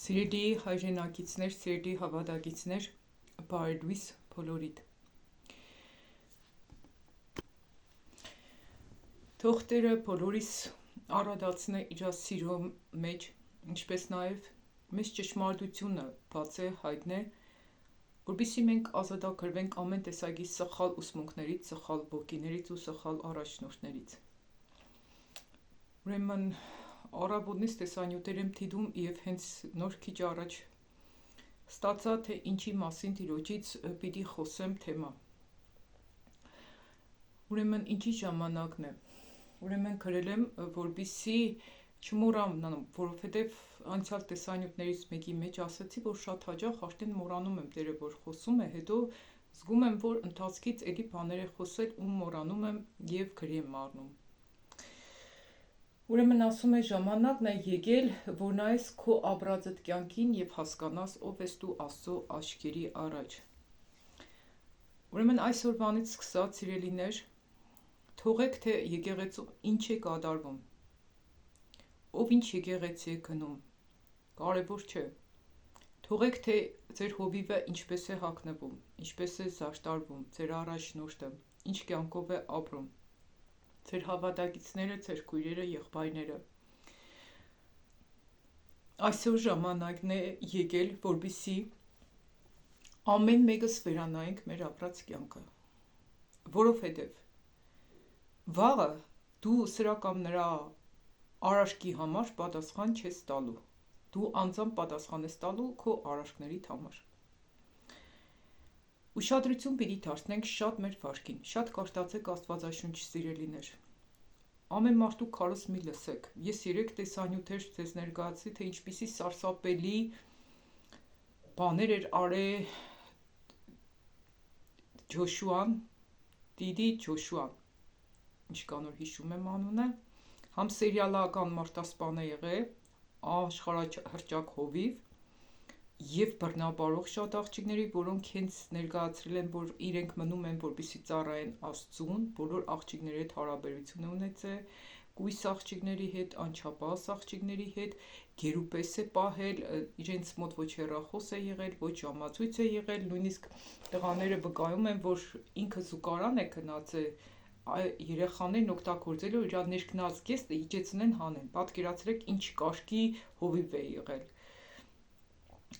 Սիրելի հայրենակիցներ, սիրելի հավատակիցներ, բարելույս բոլորիդ։ Թող Տերը բոլորիս առադացնե իր սիրո մեջ, ինչպես նաև մեզ ճշմարտությունը բացե հայտնե, որպեսզի մենք ազատագրվենք ամեն տեսակի սխալ ուսմունքներից, սխալ ոգիներից ու սխալ առաջնորդներից։ Ուրեմն առավոտից տեսանյութեր եմ դիտում և հենց նոր քիչ առաջ ստացա, թե ինչի մասին Տիրոջից պիտի խոսեմ թեմա։ Ուրեմն ինչի ժամանակն է։ Ուրեմն գրել եմ, որպեսզի չմոռանամ, որովհետև անցյալ տեսանյութներից մեկի մեջ ասացի, որ շատ հաճախ արդեն մոռանում եմ Տերը, որ խոսում է, հետո զգում եմ, որ ընթացքից էլի բաներ է խոսել ու մոռանում եմ և գրի եմ առնում։ Ուրեմն ասում է ժամանակն է եկել, որ նայես քո ապրածդ կյանքին և հասկանաս ով ես դու Աստծո աչքերի առաջ։ Ուրեմն այսօրվանից սկսած, սիրելիներ, թողեք, թե եկեղեցում ինչ է կատարվում, ով ինչ եկեղեցի է գնում, կարևոր չէ։ Թողեք, թե ձեր հովիվը ինչպես է հագնվում, ինչպես է զարդարվում, ձեր առաջնորդը, ինչ կյանքով է ապրում, ձեր հավատակիցները, ձեր քույրերը, եղբայրները։ Այսօր ժամանակն է եկել, որպեսզի ամեն մեկս վերանայենք մեր ապրած կյանքը, որովհետև վաղը դու սրա կամ նրա արարքի համար պատասխան չես տալու, դու անձամբ պատասխան ես տալու քո արարքներիդ համար։ Ուշադրություն պիտի դարձնենք շատ մեր վարքին, շատ կարդացեք Աստվածաշունչ, սիրելիներ։ Ամեն մարդու քարոզ մի լսեք։ Ես 3 տեսանյութեր ձեզ ներկայացրի, թե ինչպիսի սարսափելի բաներ էր արել Ջոշուան, Տիրի Ջոշուան, ինչքան որ հիշում եմ անունը, համ սերիալական մարտասպան է եղել, աշխարհահռչակ հովիվ և բռնաբարող շատ աղջիկների, որոնք հենց ներկայացրել են, որ իրենք մնում են, որպեսզի ծառայեն Աստծուն, բոլոր աղջիկների հետ հարաբերություն ունեցել, կույս աղջիկների հետ, անչափահաս աղջիկների հետ, գերուպես է պահել, իրենց մոտ ոչ հեռախոս է եղել, ոչ ժամացույց է եղել, նույնիսկ տղաները վկայում են, որ ինքը զուգարան է գնացել, երեխաներն օգտագործելու իր ներքնած կեսը իջեցնեն հանեն, պատկերացրեք ինչ կարգի հովիվ է եղել։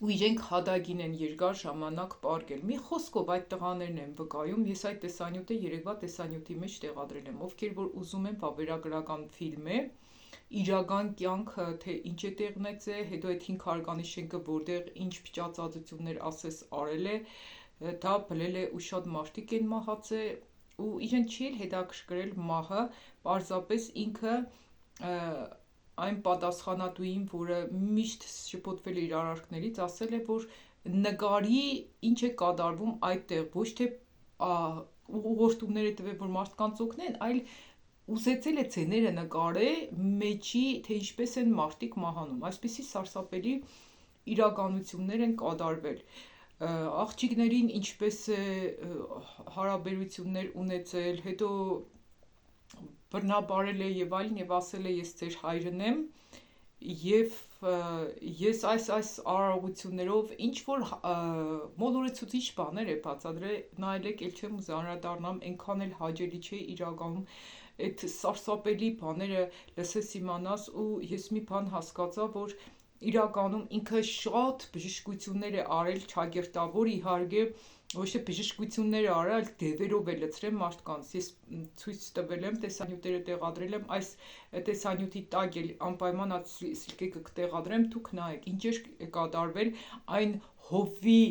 Ու իրենք հադագին են երկար ժամանակ պարկել։ Մի խոսքով այդ տղաներն են վկայում, ես այդ տեսանյութը երեկվա տեսանյութի մեջ տեղադրել եմ, ովքեր որ ուզում են վավերագրական ֆիլմ է, իրական կյանքը, թե ինչ է տեղ ունեցել, հետո այդ 5 հարգանի շենքը որտեղ ինչ փճացածություններ ասես արել է, դա բլել է ու շատ մարդիկ են մահացել ու իրեն չի էլ հետաքրքրել մահը, պարզապես ինքը այն պատասխանատուին, որը միշտ շփոթվել է իր արարքներից, ասել է, որ նկարի ինչ է կատարվում այդտեղ, ոչ թե ուղղորդումներ է տվել, որ մարդկանց օգնեն, այլ ուզեցել է ցեները նկարել մեջի, թե ինչպես են մարդիկ մահանում, այսպիսի սարսափելի իրականություններ են կատարվել, աղջիկներին ինչպես է հարաբերություններ ունեցել, հետո բռնաբարել է և այլն և ասել է ես ձեր հայրն եմ և ես այս արարողություններով ինչ-որ մոլորեցուցիչ բաներ է բացատրել, նայելեք, էլ չեմ ուզի անդրադառնամ, այնքան էլ հաճելի չէ իրականում այդ սարսափելի բաները լսես իմանաս ու ես մի բան հասկացա, որ իրականում ինքը շատ բժշկություններ է արել, ճակերտավոր իհարկե, ոչ թե բժշկություններ է արել, այլ դևերով է լցրել մարդկանց, ես ցույց տվել եմ, տեսանյութերը տեղադրել եմ, այս տեսանյութի տակ էլ անպայման այդ սիլկերը կտեղադրեմ, դուք նայեք, ինչ է կատարվել այն հովվի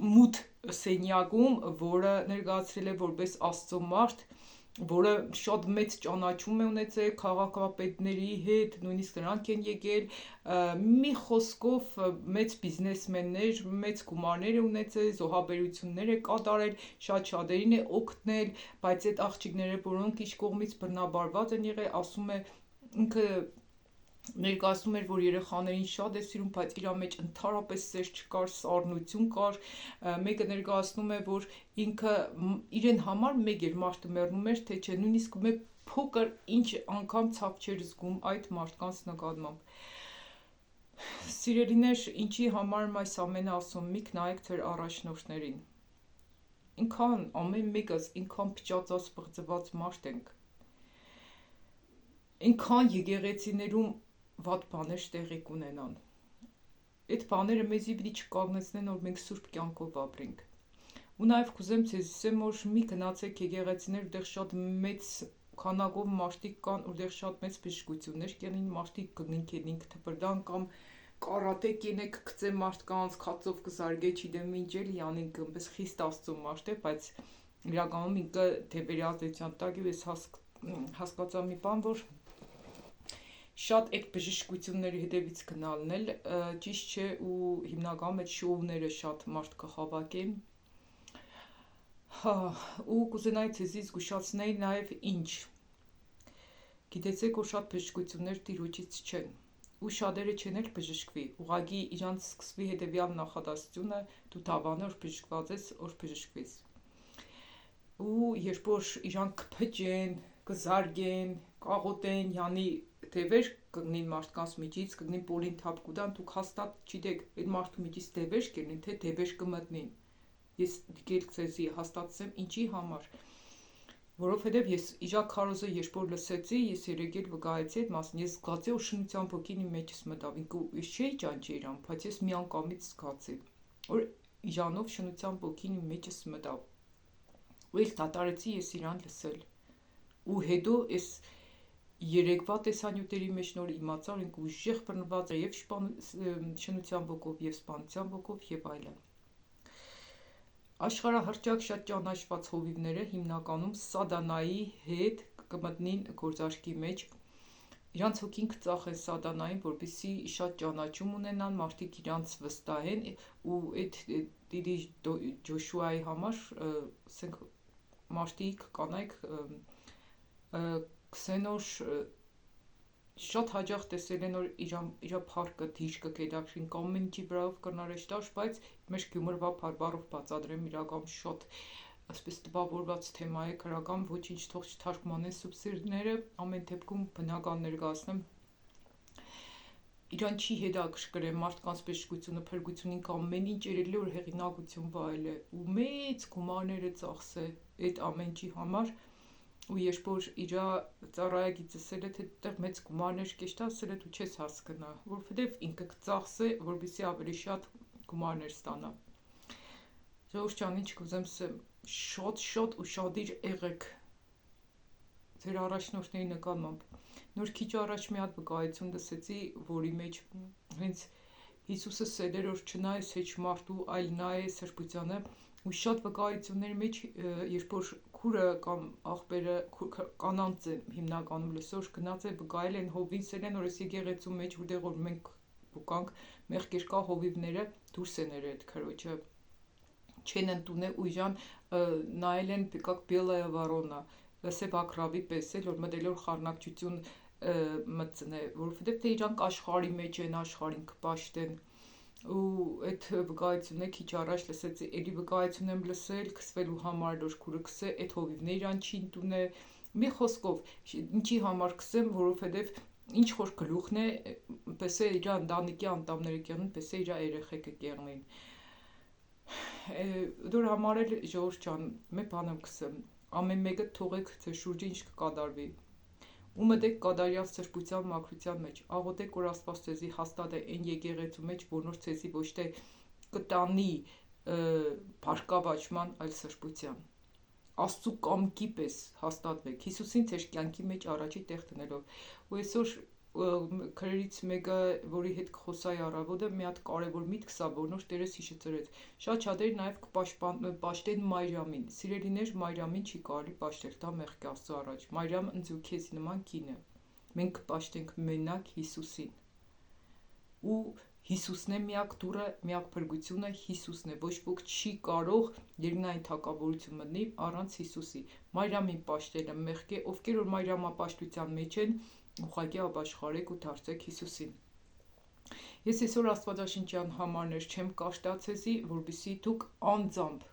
մութ սենյակում, որը ներկայացրել է որպես Աստծո մարդ, որը շատ մեծ ճանաչում է ունեցել քաղաքապետների հետ, նույնիսկ նրանք են եկել, մի խոսքով մեծ բիզնեսմեններ, մեծ գումարներ է ունեցել, զոհաբերություններ է կատարել, շատ շատերին է օգնել, բայց այդ աղջիկները, որոնք ինչ կողմից բռնաբարված են եղել, ասում է ինքը ներկայացնում էր, որ երեխաներին շատ է սիրում, բայց իր մեջ ընդհանրապես սեր չկար, սառնություն կար, մեկը ներկայացնում է, որ ինքը իրեն համար մեկ էր մարդը մեռնում էր, թե չէ, նույնիսկ մեկ փոքր ինչ անգամ ցավ չէր զգում այդ մարդկանց նկատմամբ։ Սիրելիներ, ինչի համար եմ այս ամենը ասում, միք նայեք ձեր առաջնորդներին։ Ինքան ամեն մեկս ինքան փճացած բղծված մարդ ենք։ Ինքան եկեղեցիներում վատ բաներ տեղի կունենան։ Այդ բաները մեզի պիտի չկանգնեցնեն, որ մենք սուրբ կյանքով ապրենք։ Ու նաև կուզեմ ձեզ ասեմ, որ մի գնացեք եկեղեցիներ, որտեղ շատ մեծ քանակով մարդիկ կան, որտեղ շատ մեծ բժշկություններ կենին, մարդիկ կնինք թպրդան կամ կարատե կենեք գծե մարդկանց, քացով կզարգե, չիդեմ ինչ էլի անենք, պես խիստ աստծո մարդ է, բայց իրականում ինքը դեբերիազության տակ ես հասկացա մի բան, որ շատ այդ բժշկությունների հետևից գնալն էլ ճիշտ չէ ու հիմնականում այդ շոուները շատ մարդ կխավակեն։ Ու կուզենայի ձեզի զգուշացնել նաև ինչ։ Գիտեցեք, որ շատ բժշկություններ տիրոջից չեն։ Ու շատերը չեն էլ բժշկվի, ուղղակի իրանց սկսվի հետևյալ նախադասությունը՝ դու դավան որ բժշկված ես, որ բժշկվես։ Ու երբ որ իրանք կփճեն, կզարգեն, կաղոտեն, յանի դևեր կգնին մարդկանց միջից, կգնին պոլին թափ կուտան, դուք հաստատ չգիտեք, այդ մարդու միջից դևեր կգնին, թե դևեր կմտնին։ Ես դիգել ձեզի հաստատեմ ինչի համար։ Որովհետև ես իրա քարոզը երբ որ լսեցի, ես երեկ էլ վկայեցի այդ մասն, ես զգացի որ շնության ոգին իմ մեջս մտավ, ես չէի ճանճի իրան, բայց ես միանգամից զգացի, որ իրանով շնության ոգին իմ մեջս մտավ։ Ու էլ դատարեցի ես իրան լսել։ Ու հետո ես երեկվա տեսանյութերի մեջ նոր իմացա, որ ինք ուժեղ բռնված է եւ շնության ոգով, եւ սպանության ոգով եւ այլն։ Աշխարհահռչակ շատ ճանաչված հովիվները հիմնականում սատանայի հետ կմտնին գործարքի մեջ, իրանց հոգին կծախեն սատանային, որպեսզի շատ ճանաչում ունենան, մարդիկ իրանց վստահեն ու այդ դիդի Ջոշուայի համար, ասենք մարդիկ կանայք 20 օր շատ հաճախ տեսել են, որ իր փառքը դիրքը կետաքրին կամ ամեն ինչի վրայով կնարեշտաշ, բայց մեր գյումրվա բարբառով բացադրեմ իրական շատ այսպես տպավորված թեմա է քրական, ոչինչ թող չթարգմանեն սուբսիդները, ամեն դեպքում բնական ներկայացնեմ իրան չի հետաքրքրել մարդկանց բժշկությունը, փրկությունին կամ ամեն ինչ երևի որ հեղինակություն վայել է ու մեծ գումարներ է ծախսել այդ ամեն ինչի համար ու երբ որ իրա ծառայագիծը ասել է թե այդտեղ մեծ գումարներ կեշտա, ասել է դու չես հասկնա, որովհետև ինքը կծախսե, որպեսզի ավելի շատ գումարներ ստանա։ Ժողովուրդ ջան, ինչ կուզեմ ասեմ, շատ ուշադիր եղեք ձեր առաջնորդների նկատմամբ։ Նոր քիչ առաջ մի հատ վկայություն լսեցի, որի մեջ հենց Հիսուսը սeder որ չնայես հեչ մարդու, այլ նայե սրբությանը ու շատ վկայությունների մեջ երբ որ քուրը կամ աղբերը կանանց է հիմնականում լսոր գնաց է վկայել են հովինսել են որ ես եկեղեցու մեջ որտեղ որ մենք բուկանք մեղքեր կա հովիվները դուրս են երել այդ քրոջը չեն ընդունել ու իրան նայել են как белая ворона լսե բակրավի պես էլ որ մտել որ խառնակցություն մտցնե որովհետև թե իրանք աշխարհի մեջ են աշխարհին կպաշտեն ու այդ վկայությունը քիչ առաջ լսեցի, էլի վկայություն եմ լսել, քսվելու համար որ քուրը քսե, այդ հովիվն իրան չի ընդունե, մի խոսքով, ինչի համար քսեմ, որովհետև ինչ որ գլուխն է, պես է իր ընտանիքի անդամները կեղնին, պես է իր երեխեքը կեղնին։ Դուր համար էլ ժողովուրդ ջան, մի բան եմ քսեմ, ամեն մեկը թողեք ձեր շուրջը ինչ կկատարվի։ Ու մտեք կատարյալ սրբության մաքրության մեջ, աղոթեք որ Աստված ձեզի հաստատ է այն եկեղեցու մեջ, որ նոր ձեզի ոչ թե կտանի բարգավաճման, այլ սրբության։ Աստծու կամքի պես հաստատվեք, Հիսուսին ձեր կյանքի մեջ առաջի տեղ դնելով։ Ու այսօր քրերից մեկը, որի հետ կխոսայի առավոտը, մի հատ կարևոր միտք սա, որ նոր Տերես հիշեցրեց։ Շատ-շատերը նաև կպաշտեն Մարիամին։ Սիրելիներ, Մարիամին չի կարելի պաշտել, դա մեղք է Աստծո առաջ։ Մարիամը ընձյուքեզի նման կին է։ Մենք կպաշտենք մենակ Հիսուսին։ Ու Հիսուսն է միակ դուռը, միակ փրկությունը Հիսուսն է։ Ոչ ոք չի կարող երկնային թագավորություն մտնի առանց Հիսուսի։ Մարիամին պաշտելը մեղք է, ովքեր որ Մարիամապաշտության մեջ են, ուղղակի ապաշխարեք ու դարձեք Հիսուսին։ Ես այսօր Աստվածաշնչյան համարներ չեմ կաշտացեցի, որպեսզի դուք անձամբ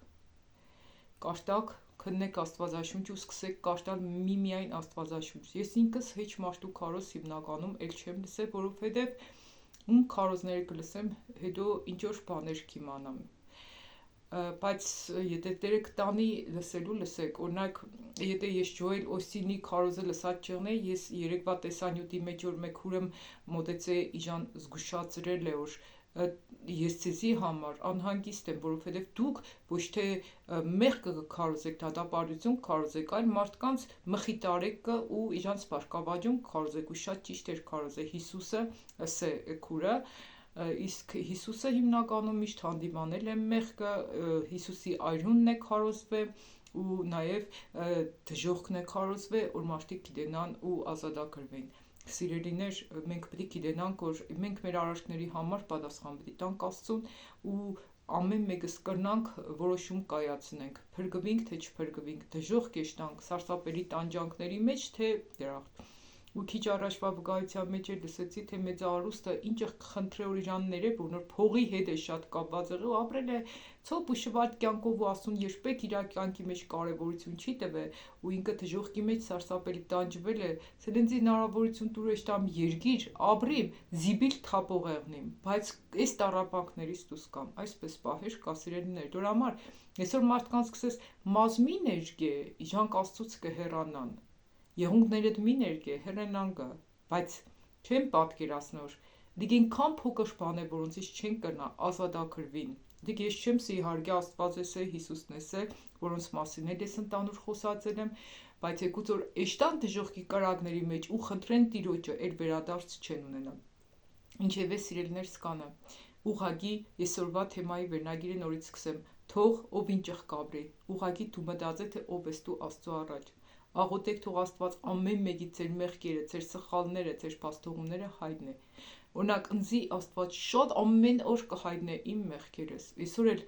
կաշտակ, քննեք Աստվածաշունչ ու սկսեք կաշտալ միմիայն Աստվածաշունչ։ Ես ինքս հեչ մարդու քարոզ հիմնականում էլ չեմ լսել, որովհետև ում քարոզները կլսեմ, հետո ինչ որ բաներ կիմանամ։ Բայց եթե Տերը կտանի լսելու լսեք, օրինակ եթե ես Ջոել Օստինի քարոզը լսած չեղնեի, ես երեկվա տեսանյութի մեջ որ մեկ հուրեմ մոտեցե իժան զգուշացրել է, որ ես ցեզի համար անհանգիստ եմ, որովհետև դուք ոչ թե մեղքը քարոզեք, դատապարտություն քարոզեք, այլ մարդկանց մխիտարեք ու իրանց բարգավաճում քարոզեք, ու շատ ճիշտ էր քարոզե Հիսուսը, ասե քուրը, իսկ Հիսուսը հիմնականում միշտ հանդիմանել է մեղքը, Հիսուսի այրունն է քարոզվե ու նաև դժոխքն է քարոզվե, որ մարդիկ գիտենան ու ազատագրվեն։ Սիրելիներ, մենք պետք է գիտենանք, որ մենք մեր արարքների համար պատասխան պետք է տանք Աստծուն ու ամեն մեկս կրնանք որոշում կայացնենք, փրկվինք թե չփրկվինք, դժոխք եշտանք սարսափելի տանջանքների մեջ, թե դրախտ։ Ու քիչ առաջվա վկայության մեջ էլ լսեցի, թե մեծարուստը ինչ խնդրե որ իրան ներեր, որ նոր փողի հետ է շատ կապված եղել ու ապրել է ցոփ ու շվարթ կյանքով ու Աստուն երբեք իր կյանքի մեջ կարևորություն չի տվել ու ինքը դժոխքի մեջ սարսափելի տանջվել է, սելենցի հնարավորություն տուրեշ տամ երգիր, ապրիմ, զիբիլ թափող եղնիմ, բայց այս տառապանքներից դուրս կամ, այսպես պահեր կա սիրելիներ, դոր համար այսօր մարդկանց սկսես մազմի ներգե, իրանք Աստծուց կհեռանան, եղունգներդ մի ներգե, հեռանան գա, բայց չեմ պատկերացնոր դիք ինքան փոքր բան է, որոնցից չեն կրնա ազատագրվին։ Դիք ես չեմ իհարկե Աստված էսե, Հիսուսն էսե, որոնց մասին էլ ես ընդանուր խոսածել եմ, բայց եկուց որ էշտան դժոխքի կրակների մեջ ու խնդրեն Տիրոջը, էլ վերադարձ չեն ունենա։ Ինչևէ սիրելիներ սկանը, ուղղակի այսօրվա թեմայի վերնագիրը նորից սկսեմ, թող ով ինչ կաբրի, ուղղակի դու մտածե թե ով ես դու Աստծո առաջ։ Աղոթեք թող Աստված ամեն մեկի ձեր մեղքերը, ձեր սխալները, ձեր փաստողումները հայտնի։ Օրինակ ընձի Աստված շատ ամեն օր կհայտնե իմ մեղքերս։ Այսօր էլ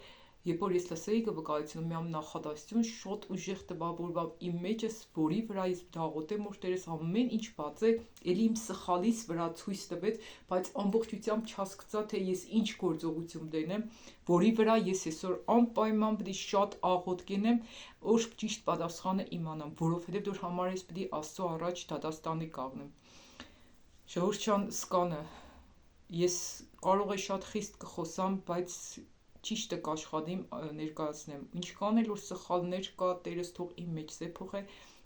երբ որ ես լսեի վկայությունը մի նախադասություն շատ ուժեղ տպավորվավ իմ մեջս, որի վրա ես դաղոտեմ որ Տերես ամեն ինչ բացե, ելի իմ սխալից վրա ցույց տվեց, բայց ամբողջությամբ չհասկացա թե ես ինչ գործողություն դենեմ, որի վրա ես այսօր անպայման պետք է շատ աղոթ կենեմ, որ ճիշտ պատասխանը իմանամ, որովհետև դեռ համար ես պետք է Աստծո առաջ դատաստանի կանգնեմ։ Ժողովրդյան սկանը ես կարող է շատ խիստ կխոսամ, բայց ճիշտը կաշխատեմ ներկայացնեմ։ Ինչքան էլ որ սխալներ կա, Տերս թող իմ մեջ զեփոխե,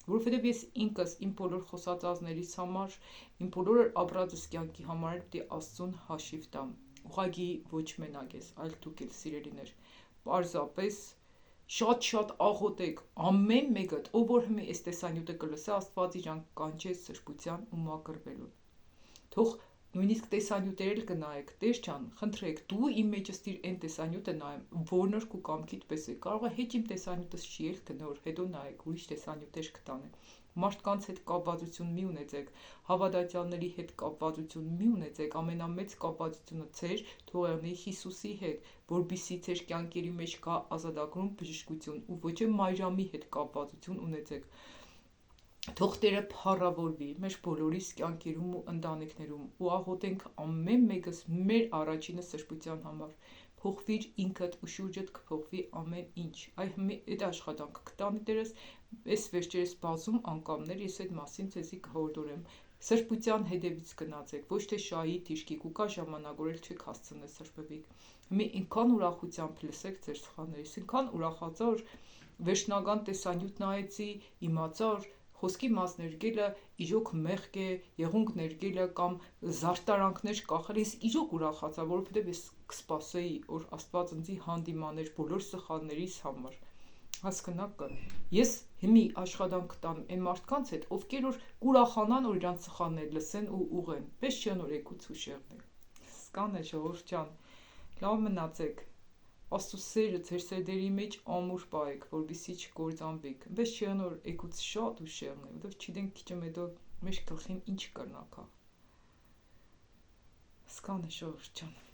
որովհետև ես ինքս իմ բոլոր խոսածածներից համար, իմ բոլոր ապրածս կյանքի համար պետք է Աստծուն հաշիվ տամ։ Ուղղակի ոչ մենակ ես, այլ դուք էլ սիրելիներ։ Պարզապես շատ աղոթեք ամեն մեկդ, ով որ հիմա այս տեսանյութը կլսի, Աստված իրան կանչե սրբության ու մաքրվելուն։ Թող նույնիսկ տեսանյութեր էլ կնայեք, Տեր ջան, խնդրեք, դու իմ մեջս դիր այն տեսանյութը նայեմ, որն որ քո կամքիդ պես է։ Կարող է հետ իմ տեսանյութս չի էլ կնոր, հետո նայեք, ուրիշ տեսանյութեր կտանեմ։ Մարդկանց հետ կապվածություն մի ունեցեք, հավատացյալների հետ կապվածություն մի ունեցեք, ամենամեծ կապվածությունը ձեր թող եղնի Հիսուսի հետ, որբիսի ձեր կյանքերի մեջ կա ազատագրում, բժշկություն ու ոչ է Մարիամի հետ կապվածություն ունեցեք։ Թող Տերը փառավորվի մեր բոլորիս կյանքերում ու ընտանիքներում ու աղոթենք ամեն մեկս մեր առաջինը սրբության համար։ Փոխվիր ինքդ ու շուրջդ կփոխվի ամեն ինչ։ Այդ աշխատանքը կտանի Տերս, այս վերջերս բազում անգամներ ես այդ մասին ցեզի կհորդորեմ։ Սրբության հետևից գնացեք, ոչ թե շահի դիրքիկ ու կա ժամանակ որ չեք հասցնել սրբվիկ։ Մի ինքան ուրախությամբ լսեք ձեր սխալներից, ինքան ուրախացա որ վերջնական տեսանյութ նայեցի, իմացա որ խոսքի մաս ներկելը իրոք մեղք է, եղունգ ներկելը կամ զարդարանքներ կախել, ես իրոք ուրախացա, որովհետև ես կսպասեի, որ Աստված ինձ հանդիմաներ բոլոր սխալներիս համար։ Հասկանաք, ես հիմի աշխատանք տամ այն մարդկանց հետ, ովքեր որ կուրախանան, որ իրանց սխալներ լսեն ու ուղեն, պես չեն որ եկուց ու շեղնեն։ Սկան է ժողովրդյան, լավ մնացեք։ Աստծո սերը ձեր սերդերի մեջ ամուր պահեք, որպեսզի չկործանվեք։ Պես չի անոր եկուց շատ ու շեղն է, որովհետև չգիտենք քիչ մետո մեր գլխին ինչ կրնա կա։ Սկան է ժողովրդյան։